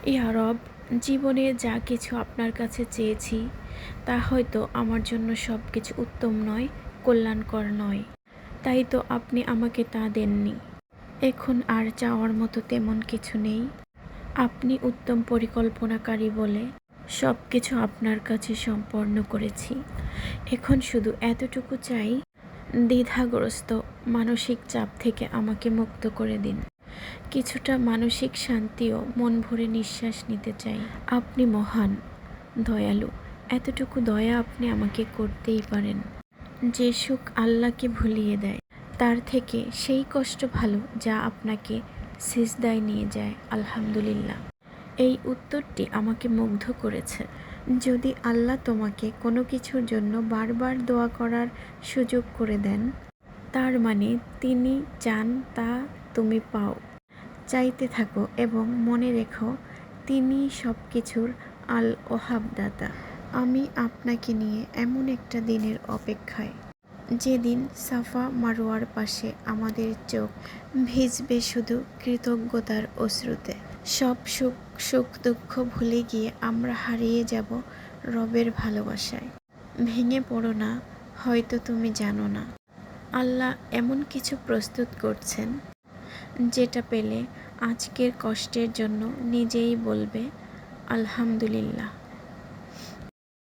ইয়া রব, জীবনে যা কিছু আপনার কাছে চেয়েছি তা হয়তো আমার জন্য সব কিছু উত্তম নয়, কল্যাণকর নয়। তাই তো আপনি আমাকে তা দেননি। এখন আর চাওয়ার মতো তেমন কিছু নেই। আপনি উত্তম পরিকল্পনাকারী বলে সব কিছু আপনার কাছে সম্পন্ন করেছি। এখন শুধু এতটুকু চাই, দ্বিধাগ্রস্ত মানসিক চাপ থেকে আমাকে মুক্ত করে দিন। কিছুটা মানসিক শান্তিও মন ভরে নিঃশ্বাস নিতে চাই। আপনি মহান, দয়ালু। এতটুকু দয়া আপনি আমাকে করতেই পারেন। যে সুখ আল্লাহকে ভুলিয়ে দেয় তার থেকে সেই কষ্ট ভালো যা আপনাকে সিজদায় নিয়ে যায়। আলহামদুলিল্লাহ। এই উত্তরটি আমাকে মুগ্ধ করেছে। যদি আল্লাহ তোমাকে কোনো কিছুর জন্য বারবার দোয়া করার সুযোগ করে দেন, তার মানে তিনি চান তা তুমি পাও। চাইতে থাকো এবং মনে রেখো তিনি সব কিছুর আল ওহাব দাতা। আমি আপনাকে নিয়ে এমন একটা দিনের অপেক্ষায়, যেদিন সাফা মারোয়ার পাশে আমাদের চোখ ভিজবে শুধু কৃতজ্ঞতার অশ্রুতে। সব সুখ দুঃখ ভুলে গিয়ে আমরা হারিয়ে যাব রবের ভালোবাসায়। ভেঙে পড়ো না, হয়তো তুমি জানো না আল্লাহ এমন কিছু প্রস্তুত করছেন যেটা পেলে আজকের কষ্টের জন্য নিজেই বলবে আলহামদুলিল্লাহ।